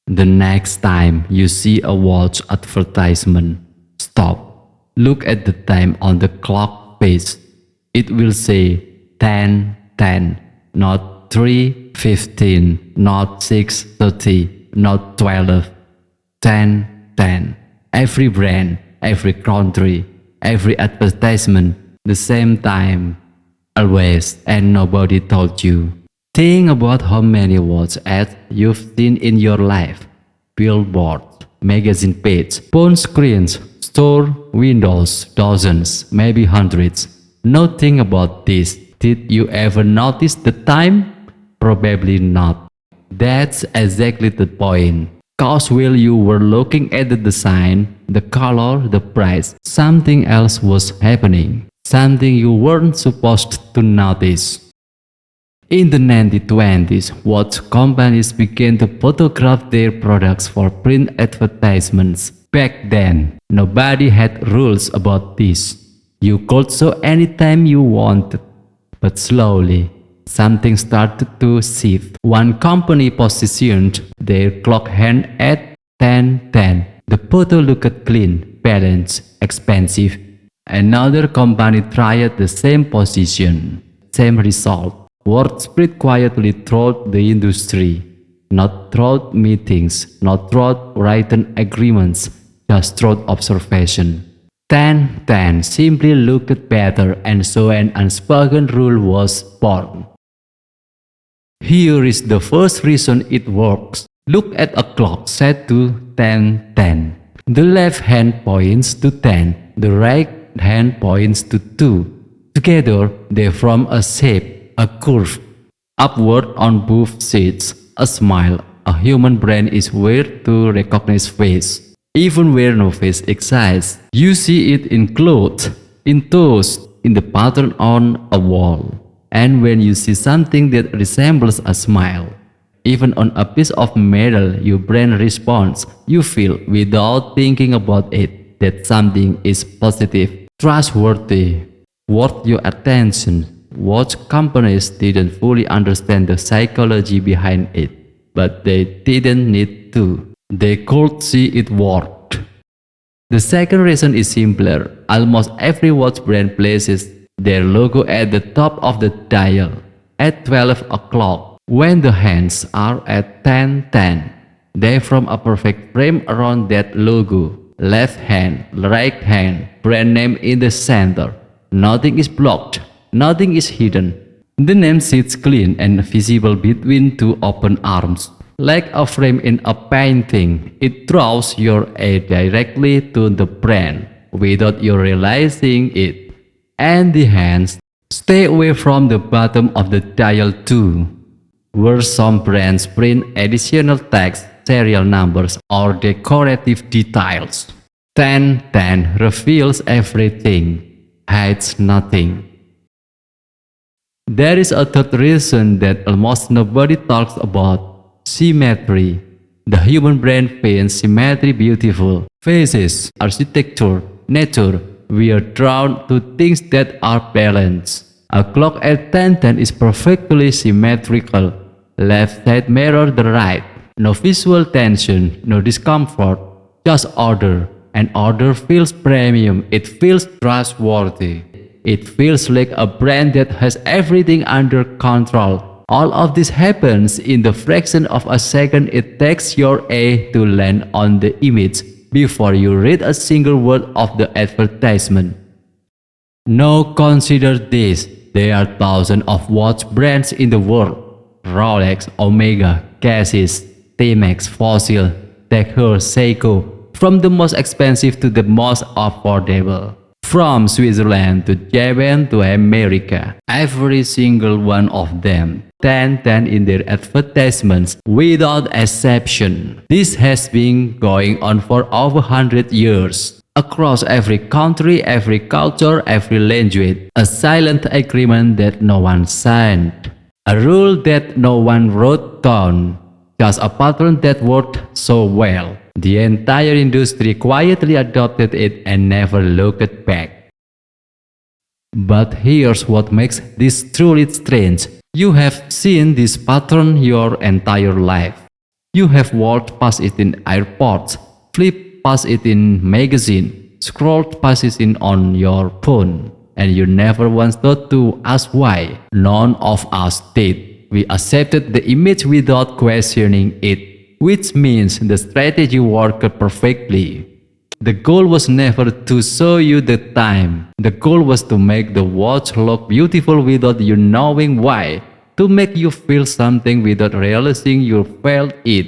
The next time you see a watch advertisement, stop. Look at the time on the clock face. It will say 10:10, not 3:15, not 6:30, not 12. 10:10. Every brand, every country, every advertisement, the same time. Always, and nobody told you. Think about how many watch ads you've seen in your life. Billboards, magazine pages, phone screens, store windows, dozens, maybe hundreds. Now think about this. Did you ever notice the time? Probably not. That's exactly the point. Cause while you were looking at the design, the color, the price, something else was happening. Something you weren't supposed to notice. In the 1920s, watch companies began to photograph their products for print advertisements. Back then, nobody had rules about this. You could show anytime you wanted. But slowly, something started to shift. One company positioned their clock hand at 10:10. The photo looked clean, balanced, expensive. Another company tried the same position. Same result. Word spread quietly throughout the industry. Not through meetings, not through written agreements, just through observation. 10:10 simply looked better, and so an unspoken rule was born. Here is the first reason it works. Look at a clock set to 10:10. The left hand points to 10, the right hand points to 2. Together, they form a shape, a curve. Upward on both sides, a smile. A human brain is wired to recognize face. Even where no face exists, you see it in clothes, in toes, in the pattern on a wall. And when you see something that resembles a smile, even on a piece of metal, your brain responds. You feel, without thinking about it, that something is positive, trustworthy, worth your attention. Watch companies didn't fully understand the psychology behind it, but they didn't need to. They could see it worked. The second reason is simpler. Almost every watch brand places their logo at the top of the dial at 12 o'clock. When the hands are at 10:10, they form a perfect frame around that logo. Left hand, right hand, brand name in the center. Nothing is blocked, nothing is hidden. The name sits clean and visible between two open arms. Like a frame in a painting, it draws your eye directly to the brand without you realizing it. And the hands, stay away from the bottom of the dial too, where some brands print additional text, serial numbers, or decorative details. 10:10 reveals everything, hides nothing. There is a third reason that almost nobody talks about. Symmetry. The human brain finds symmetry beautiful. Faces, architecture, nature. We are drawn to things that are balanced. A clock at 10:10 is perfectly symmetrical. Left side mirror the right. No visual tension, no discomfort, just order. And order feels premium. It feels trustworthy. It feels like a brand that has everything under control. All of this happens in the fraction of a second it takes your eye to land on the image before you read a single word of the advertisement. Now consider this. There are thousands of watch brands in the world. Rolex, Omega, Cassis, Timex, Fossil, Tag Heuer, Seiko. From the most expensive to the most affordable. From Switzerland to Japan to America, every single one of them 10:10 in their advertisements without exception. This has been going on for over 100 years. Across every country, every culture, every language, a silent agreement that no one signed. A rule that no one wrote down. Just a pattern that worked so well. The entire industry quietly adopted it and never looked back. But here's what makes this truly strange. You have seen this pattern your entire life. You have walked past it in airports, flipped past it in magazine, scrolled past it in on your phone, and you never once thought to ask why. None of us did. We accepted the image without questioning it, which means the strategy worked perfectly. The goal was never to show you the time. The goal was to make the watch look beautiful without you knowing why, to make you feel something without realizing you felt it.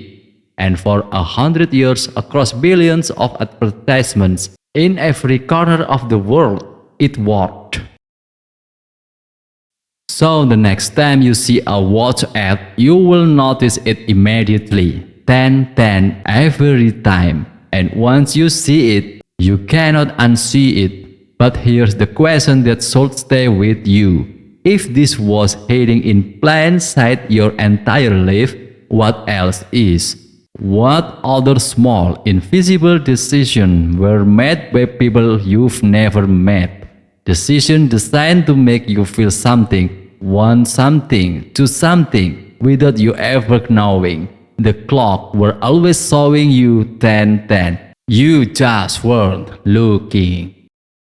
And for 100 years, across billions of advertisements in every corner of the world, it worked. So the next time you see a watch ad, you will notice it immediately. 10-10 every time. And once you see it, you cannot unsee it. But here's the question that should stay with you. If this was hiding in plain sight your entire life, what else is? What other small, invisible decisions were made by people you've never met? Decisions designed to make you feel something, want something, do something, without you ever knowing. The clock were always showing you 10-10. You just weren't looking.